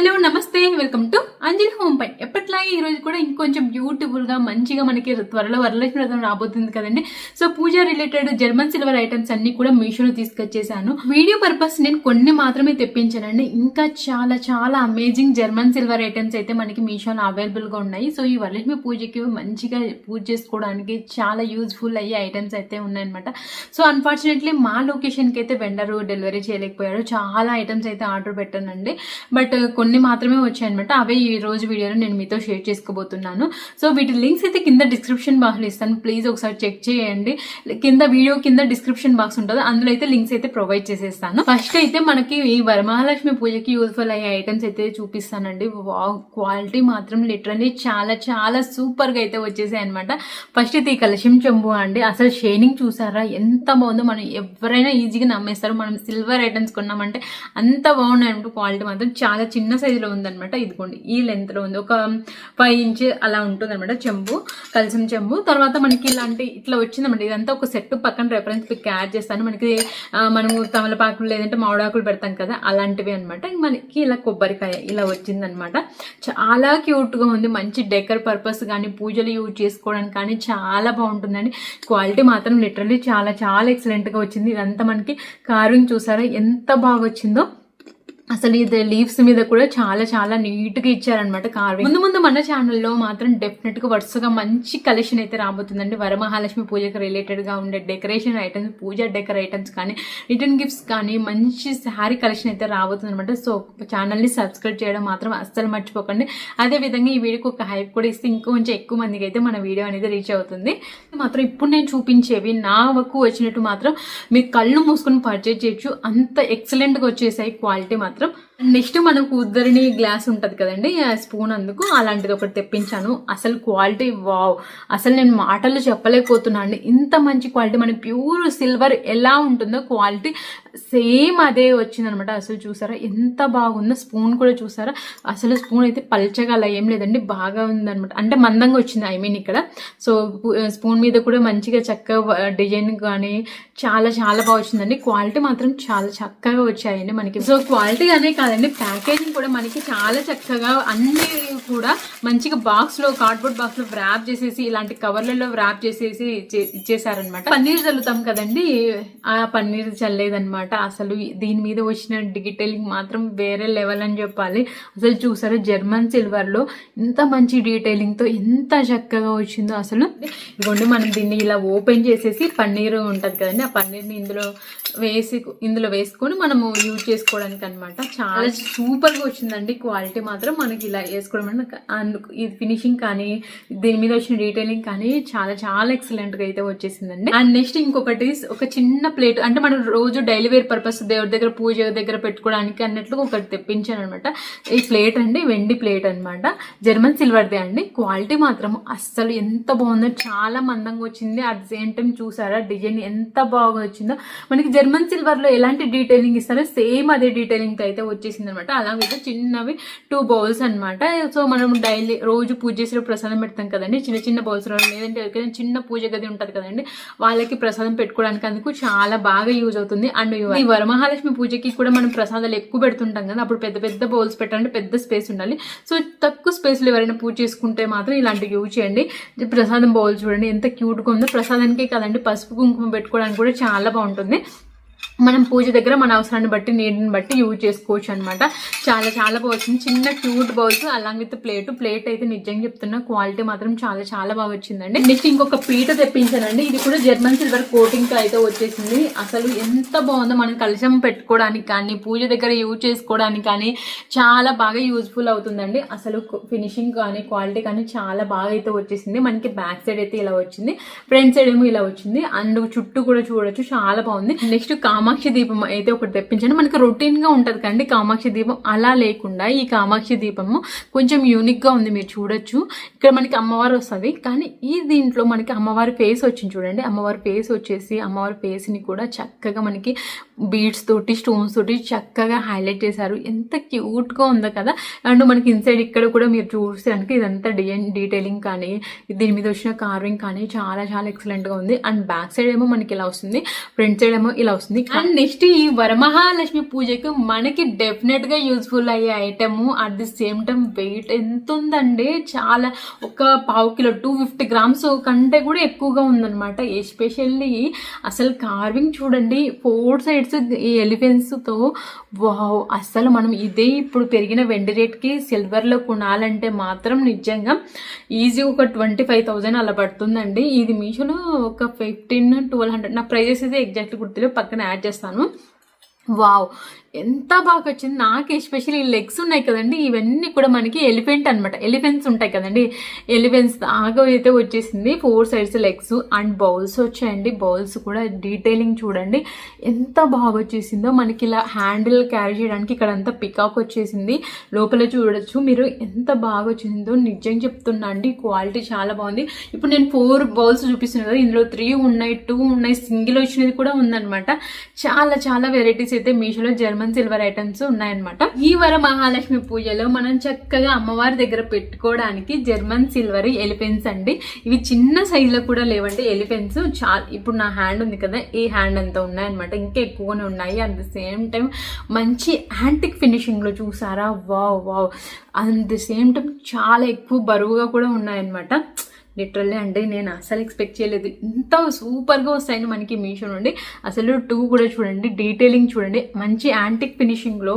Hello నమస్తే welcome to Anjali home పై. ఎప్పట్లాగే ఈ రోజు కూడా ఇంకొంచెం బ్యూటిఫుల్ గా మంచిగా మనకి త్వరలో వరలక్ష్మి వ్రతం రాబోతుంది కదండి. సో పూజ రిలేటెడ్ జర్మన్ సిల్వర్ ఐటమ్స్ అన్ని కూడా మీషోలో తీసుకొచ్చేసాను. వీడియో పర్పస్ నేను కొన్ని మాత్రమే తెప్పించానండి. ఇంకా చాలా చాలా అమేజింగ్ జర్మన్ సిల్వర్ ఐటమ్స్ అయితే మనకి మీషోలో అవైలబుల్ గా ఉన్నాయి. సో ఈ వరలక్ష్మి పూజకి మంచిగా పూజ చేసుకోవడానికి చాలా యూజ్ఫుల్ అయ్యే ఐటమ్స్ అయితే ఉన్నాయన్నమాట. సో అన్ఫార్చునేట్లీ మా లొకేషన్ కి అయితే వెండర్ డెలివరీ చేయలేకపోయారు. చాలా ఐటమ్స్ అయితే ఆర్డర్ పెట్టానండి, బట్ కొన్ని మాత్రమే వచ్చాయన్నమాట. అవే ఈ రోజు వీడియోలో నేను మీతో షేర్ చేసుకోబోతున్నాను. సో వీటి లింక్స్ అయితే కింద డిస్క్రిప్షన్ బాక్స్ లో ఇస్తాను, ప్లీజ్ ఒకసారి చెక్ చేయండి. కింద వీడియో కింద డిస్క్రిప్షన్ బాక్స్ ఉంటుంది, అందులో అయితే లింక్స్ అయితే ప్రొవైడ్ చేసేస్తాను. ఫస్ట్ అయితే మనకి ఈ వరమహాలక్ష్మి పూజకి యూజ్ఫుల్ అయ్యే ఐటమ్స్ అయితే చూపిస్తానండి. క్వాలిటీ మాత్రం లిటరల్లీ చాలా చాలా సూపర్ గా అయితే వచ్చేసాయి అనమాట. ఫస్ట్ అయితే ఈ కలశం చెంబు అండి, అసలు షైనింగ్ చూసారా ఎంత బాగుందో. మనం ఎవరైనా ఈజీగా నమ్మేస్తారు. మనం సిల్వర్ ఐటమ్స్ కొన్నామంటే అంత బాగున్నాయి అనమాట. క్వాలిటీ మాత్రం చాలా చిన్న సైజులో ఉందనమాట. ఇదిగోండి ఈ లెంత్ లో ఉంది, ఒక 5 ఇంచ్ అలా ఉంటుంది అనమాట చెంబు, కలసం చెంబు. తర్వాత మనకి ఇట్లా వచ్చిందన్నమాట. ఇదంతా ఒక సెట్ పక్కన రెఫరెన్స్ పిక్ యాడ్ చేస్తాను. మనకి మనము తమలపాకులు లేదంటే మామిడాకులు పెడతాం కదా, అలాంటివి అనమాట. మనకి ఇలా కొబ్బరికాయ ఇలా వచ్చిందనమాట. చాలా క్యూట్ గా ఉంది. మంచి డెకర్ పర్పస్ కానీ పూజలు యూజ్ చేసుకోవడానికి కానీ చాలా బాగుంటుందండి. క్వాలిటీ మాత్రం లిటరల్లీ చాలా చాలా ఎక్సలెంట్ గా వచ్చింది. ఇదంతా మనకి కార్వింగ్ చూసారా ఎంత బాగా వచ్చిందో. అసలు ఇది లీవ్స్ మీద కూడా చాలా చాలా నీట్ గా ఇచ్చారనమాట కార్వింగ్. ముందు ముందు మన ఛానల్లో మాత్రం డెఫినెట్ గా వరుసగా మంచి కలెక్షన్ అయితే రాబోతుందండి. వరమహాలక్ష్మి పూజకి రిలేటెడ్ గా ఉండే డెకరేషన్ ఐటమ్స్, పూజ డెకర్ ఐటమ్స్ కానీ, రిటర్న్ గిఫ్ట్స్ కానీ మంచి శారీ కలెక్షన్ అయితే రాబోతుంది అనమాట. సో ఛానల్ ని సబ్స్క్రైబ్ చేయడం మాత్రం అస్సలు మర్చిపోకండి. అదే విధంగా ఈ వీడియోకి ఒక హైప్ కూడా ఇస్తే ఇంకొంచెం ఎక్కువ మందికి అయితే మన వీడియో అనేది రీచ్ అవుతుంది. మాత్రం ఇప్పుడు నేను చూపించేవి నా వరకు వచ్చినట్టు మాత్రం మీరు కళ్ళు మూసుకొని పర్చేజ్ చేయొచ్చు, అంత ఎక్సలెంట్ గా వచ్చేసాయి క్వాలిటీ మాత్రం. నెక్స్ట్ మనకు ఉద్దరిని గ్లాస్ ఉంటది కదండి, స్పూన్, అందుకు అలాంటిది ఒకటి తెప్పించాను. అసలు క్వాలిటీ వావ్, అసలు నేను మాటలు చెప్పలేకపోతున్నా అండి. ఇంత మంచి క్వాలిటీ, మన ప్యూర్ సిల్వర్ ఎలా ఉంటుందో క్వాలిటీ సేమ్ అదే వచ్చిందనమాట. అసలు చూసారా ఎంత బాగుందో. స్పూన్ కూడా చూసారా, అసలు స్పూన్ అయితే పల్చగా అలా ఏం లేదండి, బాగా ఉందనమాట. అంటే మందంగా వచ్చింది ఐ మీన్ ఇక్కడ. సో స్పూన్ మీద కూడా మంచిగా చక్కగా డిజైన్ కానీ చాలా చాలా బాగా వచ్చిందండి. క్వాలిటీ మాత్రం చాలా చక్కగా వచ్చాయండి మనకి. సో క్వాలిటీ అనే కాదండి, ప్యాకేజింగ్ కూడా మనకి చాలా చక్కగా అన్ని కూడా మంచిగా బాక్స్ లో, కార్డ్బోర్డ్ బాక్స్ లో వ్రాప్ చేసేసి ఇలాంటి కవర్లలో వ్రాప్ చేసేసి ఇచ్చేసారనమాట. పన్నీర్ చల్లుతాం కదండి, ఆ పన్నీర్ చల్లేదనమాట. అసలు దీని మీద వచ్చిన డీటెయిలింగ్ మాత్రం వేరే లెవెల్ అని చెప్పాలి. అసలు చూసారు జర్మన్ సిల్వర్ లో ఇంత మంచి డీటెయిలింగ్ తో ఎంత చక్కగా వచ్చిందో. అసలు ఇదిగోండి మనం దీన్ని ఇలా ఓపెన్ చేసేసి పన్నీర్ ఉంటది కదండి, ఆ పన్నీర్ని ఇందులో వేసుకొని మనము యూజ్ చేసుకోవడానికి అనమాట. చాలా సూపర్ గా వచ్చిందండి క్వాలిటీ మాత్రం. మనకి ఇలా వేసుకోవడం ఇది ఫినిషింగ్ కానీ దీని మీద వచ్చిన డీటెయిలింగ్ కానీ చాలా చాలా ఎక్సలెంట్ గా అయితే వచ్చేసిందండి. అండ్ నెక్స్ట్ ఇంకొకటి ఒక చిన్న ప్లేట్, అంటే మనం రోజు డైలీ వేర్ పర్పస్ దేవుడి దగ్గర పూజ దగ్గర పెట్టుకోవడానికి అన్నట్లు ఒకటి తెప్పించాను అనమాట. ఈ ప్లేట్ అండి వెండి ప్లేట్ అనమాట, జర్మన్ సిల్వర్దే అండి. క్వాలిటీ మాత్రం అస్సలు ఎంత బాగుందో, చాలా మందంగా వచ్చింది. అట్ ద సేమ్ టైం చూసారా డిజైన్ ఎంత బాగా వచ్చిందో. మనకి జర్మన్ సిల్వర్ లో ఎలాంటి డీటెయిలింగ్ ఇస్తారో సేమ్ అదే డీటెయిలింగ్ అయితే వచ్చేసింది అనమాట. అలాగే చిన్నవి 2 బౌల్స్ అనమాట. సో మనం డైలీ రోజు పూజ చేసే ప్రసాదం పెడతాం కదండి, చిన్న చిన్న బౌల్స్ లో, లేదంటే ఎవరికైనా చిన్న పూజ గది ఉంటది కదండి, వాళ్ళకి ప్రసాదం పెట్టుకోవడానికి అందుకు చాలా బాగా యూజ్ అవుతుంది. అండ్ ఈ వరమహాలక్ష్మి పూజకి కూడా మనం ప్రసాదాలు ఎక్కువ పెడుతుంటాం కదా, అప్పుడు పెద్ద పెద్ద బౌల్స్ పెట్టాలంటే పెద్ద స్పేస్ ఉండాలి. సో తక్కువ స్పేస్ లో ఎవరైనా పూజ చేసుకుంటే మాత్రం ఇలాంటివి యూజ్ చేయండి. ప్రసాదం బౌల్ చూడండి ఎంత క్యూట్ గా ఉందో. ప్రసాదానికే కదండి, పసుపు కుంకుమ పెట్టుకోవడానికి కూడా చాలా బాగుంటుంది. మనం పూజ దగ్గర మన అవసరాన్ని బట్టి, నీటిని బట్టి యూజ్ చేసుకోవచ్చు అనమాట. చాలా చాలా బాగా వచ్చింది. చిన్న cute bowls along with plate అయితే నిజంగా చెప్తున్నా క్వాలిటీ మాత్రం చాలా చాలా బాగా వచ్చిందండి. నెక్స్ట్ ఇంకొక పీట తెప్పించానండి. ఇది కూడా జర్మన్ సిల్వర్ కోటింగ్ తో అయితే వచ్చేసింది. అసలు ఎంత బాగుందో. మనం కలశం పెట్టుకోవడానికి కానీ, పూజ దగ్గర యూజ్ చేసుకోవడానికి కానీ చాలా బాగా యూజ్ఫుల్ అవుతుందండి. అసలు ఫినిషింగ్ కానీ క్వాలిటీ కానీ చాలా బాగా అయితే వచ్చేసింది. మనకి బ్యాక్ సైడ్ అయితే ఇలా వచ్చింది, ఫ్రంట్ సైడ్ ఏమో ఇలా వచ్చింది. అండ్ చుట్టూ కూడా చూడొచ్చు, చాలా బాగుంది. నెక్స్ట్ కామాక్షి దీపం అయితే ఒకటి తెప్పించాను. మనకి రొటీన్ గా ఉంటది కండి కామాక్షి దీపం, అలా లేకుండా ఈ కామాక్షి దీపము కొంచెం యూనిక్ గా ఉంది. మీరు చూడొచ్చు ఇక్కడ మనకి అమ్మవారు వస్తుంది, కానీ ఈ దీంట్లో మనకి అమ్మవారి ఫేస్ వచ్చింది చూడండి. అమ్మవారి ఫేస్ వచ్చేసి అమ్మవారి ఫేస్ ని కూడా చక్కగా మనకి బీడ్స్ తోటి, స్టోన్స్ తోటి చక్కగా హైలైట్ చేశారు. ఎంత క్యూట్ గా ఉందో కదా. అండ్ మనకి ఇన్సైడ్ ఇక్కడ కూడా మీరు చూసేదానికి ఇదంతా డీటెయిలింగ్ కానీ, దీని మీద వచ్చిన కార్వింగ్ కానీ చాలా చాలా ఎక్సలెంట్ గా ఉంది. అండ్ బ్యాక్ సైడ్ ఏమో మనకి ఇలా వస్తుంది, ఫ్రంట్ సైడ్ ఏమో ఇలా వస్తుంది. అండ్ నెక్స్ట్ ఈ వరమహాలక్ష్మి పూజకు మనకి డెఫినెట్ గా యూజ్ఫుల్ అయ్యే item at the same time weight ఎంత ఉందండి, చాలా ఒక ½ కిలో 250 గ్రామ్స్ కంటే కూడా ఎక్కువగా ఉందన్నమాట. ఎస్పెషల్లీ అసలు కార్వింగ్ చూడండి 4 సైడ్స్ ఈ ఎలిఫెంట్స్ తో. వావ్, అసలు మనం ఇదే ఇప్పుడు పెరిగిన వెండి రేట్కి సిల్వర్ లో కొనాలంటే మాత్రం నిజంగా ఈజీ ఒక 25,000 అలా పడుతుందండి. ఇది మీషోలో ఒక 1500-1200 నా ప్రైజెస్ అయితే ఎగ్జాక్ట్ గుర్తులేదు, పక్కన యాడ్ చేస్తాను. వావ్, ఎంత బాగా వచ్చింది. నాకు ఎస్పెషల్లీ లెగ్స్ ఉన్నాయి కదండి, ఇవన్నీ కూడా మనకి ఎలిఫెంట్ అనమాట, ఎలిఫెంట్స్ ఉంటాయి కదండి, ఎలిఫెంట్స్ దాకా అయితే వచ్చేసింది. 4 సైడ్స్ లెగ్స్ అండ్ బౌల్స్ వచ్చాయండి. బౌల్స్ కూడా డీటెయిలింగ్ చూడండి ఎంత బాగా వచ్చేసిందో. మనకి ఇలా హ్యాండిల్ క్యారీ చేయడానికి ఇక్కడ అంతా పికాక్ వచ్చేసింది, లోపల చూడొచ్చు మీరు ఎంత బాగా వచ్చిందో. నిజంగా చెప్తున్నా అండి, క్వాలిటీ చాలా బాగుంది. ఇప్పుడు నేను 4 బౌల్స్ చూపిస్తున్నాను కదా, ఇందులో 3 ఉన్నాయి, 2 ఉన్నాయి, సింగిల్ వచ్చినది కూడా ఉందన్నమాట. చాలా చాలా వెరైటీస్ అయితే మీషోలో జర్మన్ సిల్వర్ ఐటమ్స్ ఉన్నాయన్నమాట. ఈ వరమహాలక్ష్మి పూజలో మనం చక్కగా అమ్మవారి దగ్గర పెట్టుకోవడానికి జర్మన్ సిల్వర్ ఎలిఫెంట్స్ అండి. ఇవి చిన్న సైజ్ లో కూడా లేవండి ఎలిఫెంట్స్. చాలా, ఇప్పుడు నా హ్యాండ్ ఉంది కదా, ఈ హ్యాండ్ అంతా ఉన్నాయన్నమాట, ఇంకా ఎక్కువనే ఉన్నాయి. అట్ ది సేమ్ టైం మంచి యాంటిక్ ఫినిషింగ్ లో చూసారా, wow wow. At the same time చాలా ఎక్కువ బరువుగా కూడా ఉన్నాయన్నమాట. లిటరల్లీ అండి నేను అసలు ఎక్స్పెక్ట్ చేయలేదు ఇంత సూపర్గా వస్తాయని మనకి మీషో నుండి. అసలు 2 కూడా చూడండి, డీటెయిలింగ్ చూడండి, మంచి యాంటిక్ ఫినిషింగ్లో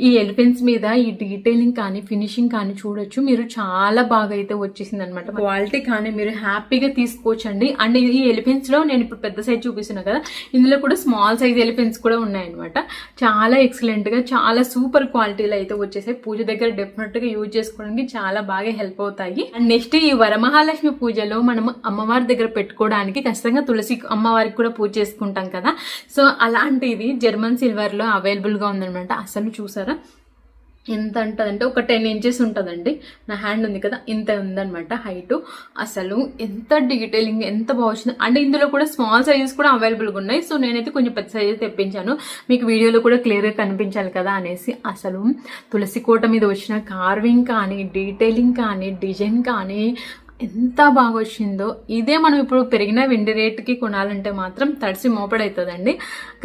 ఈ ఎలిఫెంట్స్ మీద ఈ డీటెయిలింగ్ కానీ ఫినిషింగ్ కానీ చూడొచ్చు మీరు. చాలా బాగా అయితే వచ్చేసింది అనమాట. క్వాలిటీ కానీ మీరు హ్యాపీగా తీసుకోవచ్చండి. అండ్ ఈ ఎలిఫెంట్స్లో నేను ఇప్పుడు పెద్ద సైజ్ చూపిస్తున్నా కదా, ఇందులో కూడా స్మాల్ సైజ్ ఎలిఫెంట్స్ కూడా ఉన్నాయన్నమాట. చాలా ఎక్సలెంట్గా చాలా సూపర్ క్వాలిటీలో అయితే వచ్చేసాయి. పూజ దగ్గర డెఫినెట్గా యూజ్ చేసుకోవడానికి చాలా బాగా హెల్ప్ అవుతాయి. అండ్ నెక్స్ట్ ఈ వరమహాలక్ష్మి పూజలో మనం అమ్మవారి దగ్గర పెట్టుకోవడానికి ఖచ్చితంగా తులసి అమ్మవారికి కూడా పూజ చేసుకుంటాం కదా, సో అలాంటిది జర్మన్ సిల్వర్ లో అవైలబుల్ గా ఉందన్నమాట. అసలు చూసారా ఎంత ఉంటుందంటే ఒక 10 ఇంచెస్ ఉంటుందండి. నా హ్యాండ్ ఉంది కదా, ఇంత ఉందన్నమాట హైట్. అసలు ఎంత డీటెయిలింగ్ ఎంత బాగుంది. అంటే ఇందులో కూడా స్మాల్ సైజెస్ కూడా అవైలబుల్గా ఉన్నాయి. సో నేనైతే కొంచెం పెద్ద సైజెస్ తెప్పించాను, మీకు వీడియోలో కూడా క్లియర్గా కనిపించాలి కదా అనేసి. అసలు తులసి కోట మీద వచ్చిన కార్వింగ్ కానీ డీటెయిలింగ్ కానీ డిజైన్ కానీ ఎంత బాగా వచ్చిందో. ఇదే మనం ఇప్పుడు పెరిగిన వెండి రేటుకి కొనాలంటే మాత్రం తడిసి మోపడవుతుందండి.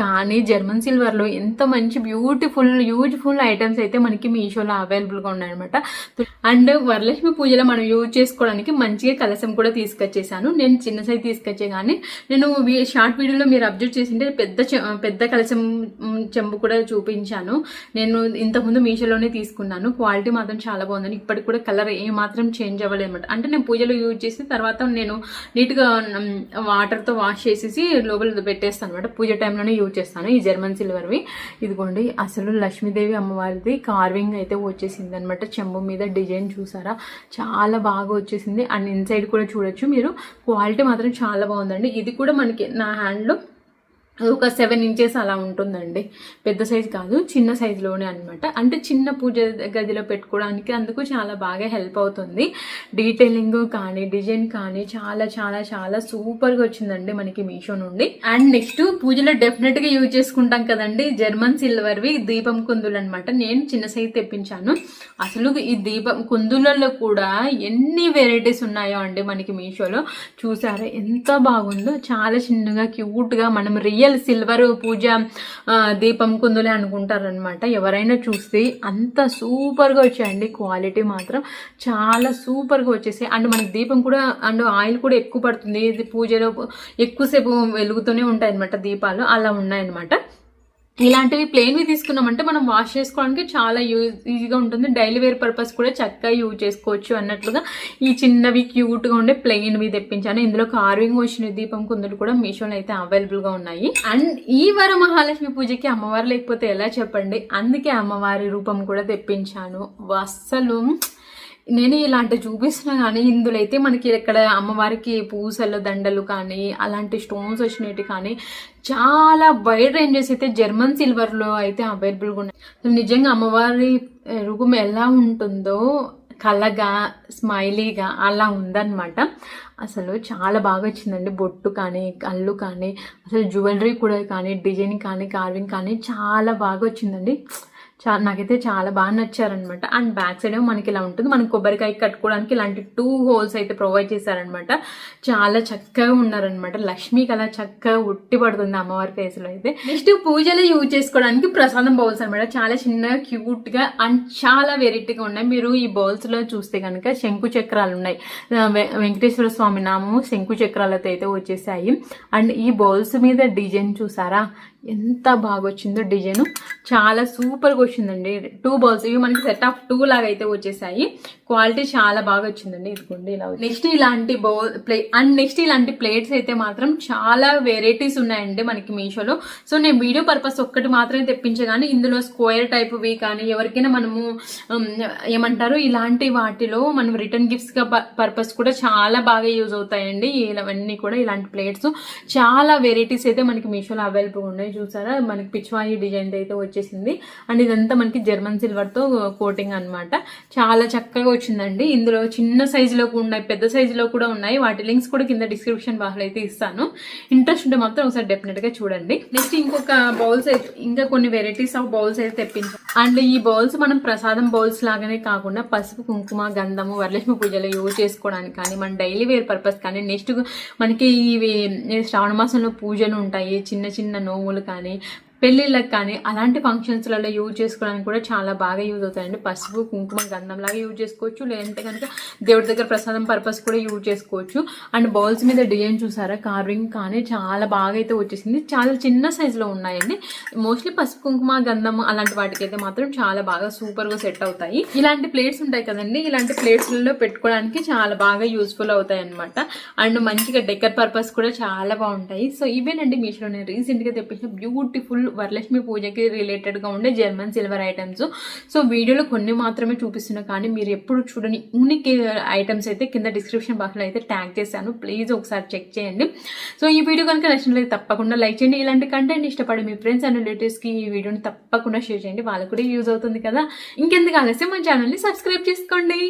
కానీ జర్మన్ సిల్వర్లో ఎంత మంచి బ్యూటిఫుల్ యూజ్ఫుల్ ఐటమ్స్ అయితే మనకి మీషోలో అవైలబుల్గా ఉన్నాయన్నమాట. అండ్ వరలక్ష్మి పూజలో మనం యూజ్ చేసుకోవడానికి మంచిగా కలశం కూడా తీసుకొచ్చేసాను. నేను చిన్న సైజ్ తీసుకొచ్చే, కానీ నేను షార్ట్ వీడియోలో మీరు అబ్జర్వ్ చేసింటే పెద్ద కలశం చెంబు కూడా చూపించాను. నేను ఇంతకుముందు మీషోలోనే తీసుకున్నాను. క్వాలిటీ మాత్రం చాలా బాగుందని, ఇప్పటికి కూడా కలర్ ఏ మాత్రం చేంజ్ అవ్వలేదు అనమాట. అంటే నేను పూజ యూజ్ చేసి తర్వాత నేను నీట్గా వాటర్తో వాష్ చేసేసి లోపల పెట్టేస్తాను అనమాట. పూజ టైంలోనే యూజ్ చేస్తాను ఈ జర్మన్ సిల్వర్వి. ఇదిగోండి అసలు లక్ష్మీదేవి అమ్మవారిది కార్వింగ్ అయితే వచ్చేసింది అనమాట. చెంబు మీద డిజైన్ చూసారా, చాలా బాగా వచ్చేసింది. అండ్ ఇన్సైడ్ కూడా చూడొచ్చు మీరు. క్వాలిటీ మాత్రం చాలా బాగుందండి. ఇది కూడా మనకి నా హ్యాండ్లో ఒక 7 ఇంచెస్ అలా ఉంటుందండి. పెద్ద సైజ్ కాదు, చిన్న సైజులోనే అనమాట. అంటే చిన్న పూజ గదిలో పెట్టుకోవడానికి అందుకు చాలా బాగా హెల్ప్ అవుతుంది. డీటెయిలింగ్ కానీ డిజైన్ కానీ చాలా చాలా చాలా సూపర్గా వచ్చిందండి మనకి మీషో నుండి. అండ్ నెక్స్ట్ పూజలో డెఫినెట్గా యూజ్ చేసుకుంటాం కదండి జర్మన్ సిల్వర్వి దీపం కుందులు అనమాట. నేను చిన్న సైజ్ తెప్పించాను. అసలు ఈ దీపం కుందులలో కూడా ఎన్ని వెరైటీస్ ఉన్నాయో అండి మనకి మీషోలో. చూసారా ఎంత బాగుందో, చాలా చిన్నగా క్యూట్గా. మనం రియల్ సిల్వర్ పూజ దీపం కుందులే అనుకుంటారనమాట ఎవరైనా చూస్తే. అంత సూపర్గా వచ్చాయండి. క్వాలిటీ మాత్రం చాలా సూపర్గా వచ్చేసాయి. అండ్ మనకి దీపం కూడా అండ్ ఆయిల్ కూడా ఎక్కువ పడుతుంది. ఇది పూజలో ఎక్కువసేపు వెలుగుతూనే ఉంటాయి అనమాట దీపాలు, అలా ఉన్నాయన్నమాట. ఇలాంటివి ప్లెయిన్వి తీసుకున్నామంటే మనం వాష్ చేసుకోవడానికి చాలా ఈజీగా ఉంటుంది. డైలీ వేర్ పర్పస్ కూడా చక్కగా యూజ్ చేసుకోవచ్చు అన్నట్లుగా ఈ చిన్నవి క్యూట్గా ఉండే ప్లెయిన్వి తెప్పించాను. ఇందులో కార్వింగ్ వచ్చిన దీపం కుందులు కూడా మీషోలో అయితే అవైలబుల్గా ఉన్నాయి. అండ్ ఈ వరమహాలక్ష్మి పూజకి అమ్మవారు లేకపోతే ఎలా చెప్పండి, అందుకే అమ్మవారి రూపం కూడా తెప్పించాను. అస్సలు నేను ఇలాంటి చూపిస్తున్నా కానీ ఇందులో అయితే మనకి ఇక్కడ అమ్మవారికి పూసలు దండలు కానీ అలాంటి స్టోన్స్ వచ్చినట్టు కానీ చాలా వైడ్ రేంజెస్ అయితే జర్మన్ సిల్వర్లో అయితే అవైలబుల్గా ఉన్నాయి. నిజంగా అమ్మవారి రూపం ఎలా ఉంటుందో కలగా స్మైలీగా అలా ఉందన్నమాట. అసలు చాలా బాగా వచ్చిందండి. బొట్టు కానీ కళ్ళు కానీ అసలు జ్యువెలరీ కూడా కానీ డిజైన్ కానీ కార్వింగ్ కానీ చాలా బాగా వచ్చిందండి. నాకైతే చాలా బాగా నచ్చారనమాట. అండ్ బ్యాక్ సైడ్ ఏమో మనకి ఇలా ఉంటుంది. మనకి కొబ్బరికాయ కట్టుకోవడానికి ఇలాంటి 2 హోల్స్ అయితే ప్రొవైడ్ చేశారనమాట. చాలా చక్కగా ఉన్నారనమాట. లక్ష్మికి అలా చక్కగా ఉట్టి పడుతుంది అమ్మవారి ఫేస్ లో అయితే. నెక్స్ట్ పూజలో యూజ్ చేసుకోవడానికి ప్రసాదం బౌల్స్ అనమాట. చాలా చిన్నగా క్యూట్ గా అండ్ చాలా వెరైటీగా ఉన్నాయి. మీరు ఈ బౌల్స్ లో చూస్తే కనుక శంకు చక్రాలు ఉన్నాయి. వెంకటేశ్వర స్వామి నామము శంకు చక్రాలతో అయితే వచ్చేసాయి. అండ్ ఈ బౌల్స్ మీద డిజైన్ చూసారా ఎంత బాగా వచ్చిందో. డిజైన్ చాలా సూపర్గా వచ్చిందండి. 2 బౌల్స్ ఇవి మనకి సెట్ ఆఫ్ 2 లాగా అయితే వచ్చేసాయి. క్వాలిటీ చాలా బాగా వచ్చిందండి. ఇదిగోండి ఇలా. నెక్స్ట్ ఇలాంటి నెక్స్ట్ ఇలాంటి ప్లేట్స్ అయితే మాత్రం చాలా వెరైటీస్ ఉన్నాయండి మనకి మీషోలో. సో నేను వీడియో పర్పస్ ఒక్కటి మాత్రమే తెప్పించగానే ఇందులో స్క్వేర్ టైప్వి కానీ ఎవరికైనా మనము ఏమంటారు ఇలాంటి వాటిలో మనం రిటర్న్ గిఫ్ట్స్ గా పర్పస్ కూడా చాలా బాగా యూజ్ అవుతాయండి. ఇవన్నీ కూడా ఇలాంటి ప్లేట్స్ చాలా వెరైటీస్ అయితే మనకి మీషోలో అవైలబుల్ ఉన్నాయి. చూసారా మనకి పిచ్వాయి డిజైన్ అయితే వచ్చేసింది. అండ్ ఇదంతా మనకి జర్మన్ సిల్వర్ తో కోటింగ్ అన్నమాట. చాలా చక్కగా వచ్చిందండి. ఇందులో చిన్న సైజులో ఉన్నాయి, పెద్ద సైజులో కూడా ఉన్నాయి. వాటి లింక్స్ కూడా కింద డిస్క్రిప్షన్ బాక్స్ లో అయితే ఇస్తాను. ఇంట్రెస్ట్ ఉంటే మాత్రం ఒకసారి డెఫినెట్ గా చూడండి. నెక్స్ట్ ఇంకొక బౌల్స్ అయితే ఇంకా కొన్ని వెరైటీస్ ఆఫ్ బౌల్స్ అయితే తెప్పించాం. అండ్ ఈ బౌల్స్ మనం ప్రసాదం బౌల్స్ లాగానే కాకుండా పసుపు కుంకుమ గంధము వరలక్ష్మి పూజలో యూజ్ చేసుకోవడానికి కానీ మన డైలీ వేర్ పర్పస్ కానీ నెక్స్ట్ మనకి ఇవి శ్రావణ మాసంలో పూజలు ఉంటాయి, చిన్న చిన్న నోములు కానీ పెళ్ళిళ్ళకి కానీ అలాంటి ఫంక్షన్స్లలో యూజ్ చేసుకోవడానికి కూడా చాలా బాగా యూజ్ అవుతాయండి. పసుపు కుంకుమ గంధం లాగా యూజ్ చేసుకోవచ్చు, లేదంటే కనుక దేవుడి దగ్గర ప్రసాదం పర్పస్ కూడా యూజ్ చేసుకోవచ్చు. అండ్ బౌల్స్ మీద డిజైన్ చూసారా కార్వింగ్ కానీ చాలా బాగా అయితే వచ్చేసింది. చాలా చిన్న సైజులో ఉన్నాయండి. మోస్ట్లీ పసుపు కుంకుమ గంధం అలాంటి వాటికైతే మాత్రం చాలా బాగా సూపర్గా సెట్ అవుతాయి. ఇలాంటి ప్లేట్స్ ఉంటాయి కదండి, ఇలాంటి ప్లేట్స్లలో పెట్టుకోవడానికి చాలా బాగా యూస్ఫుల్ అవుతాయి అనమాట. అండ్ మంచిగా డెకర్ పర్పస్ కూడా చాలా బాగుంటాయి. సో ఇవేనండి మీషోలో నేను రీసెంట్గా తెప్పించిన బ్యూటిఫుల్ వరలక్ష్మి పూజకి రిలేటెడ్ గా ఉండే జర్మన్ సిల్వర్ ఐటమ్స్. సో వీడియోలో కొన్ని మాత్రమే చూపిస్తున్నా, కానీ మీరు ఎప్పుడు చూడని యూనిక్ ఐటమ్స్ అయితే కింద డిస్క్రిప్షన్ బాక్స్ లో అయితే ట్యాగ్ చేశాను. ప్లీజ్ ఒకసారి చెక్ చేయండి. సో ఈ వీడియో కనుక నచ్చినట్లయితే తప్పకుండా లైక్ చేయండి. ఇలాంటి కంటెంట్ ఇష్టపడి మీ ఫ్రెండ్స్ అండ్ రిలేటివ్స్ కి ఈ వీడియోని తప్పకుండా షేర్ చేయండి. వాళ్ళకు కూడా యూజ్ అవుతుంది కదా. ఇంకెందుకు ఆలస్యం మన ఛానల్ ని సబ్స్క్రైబ్ చేసుకోండి.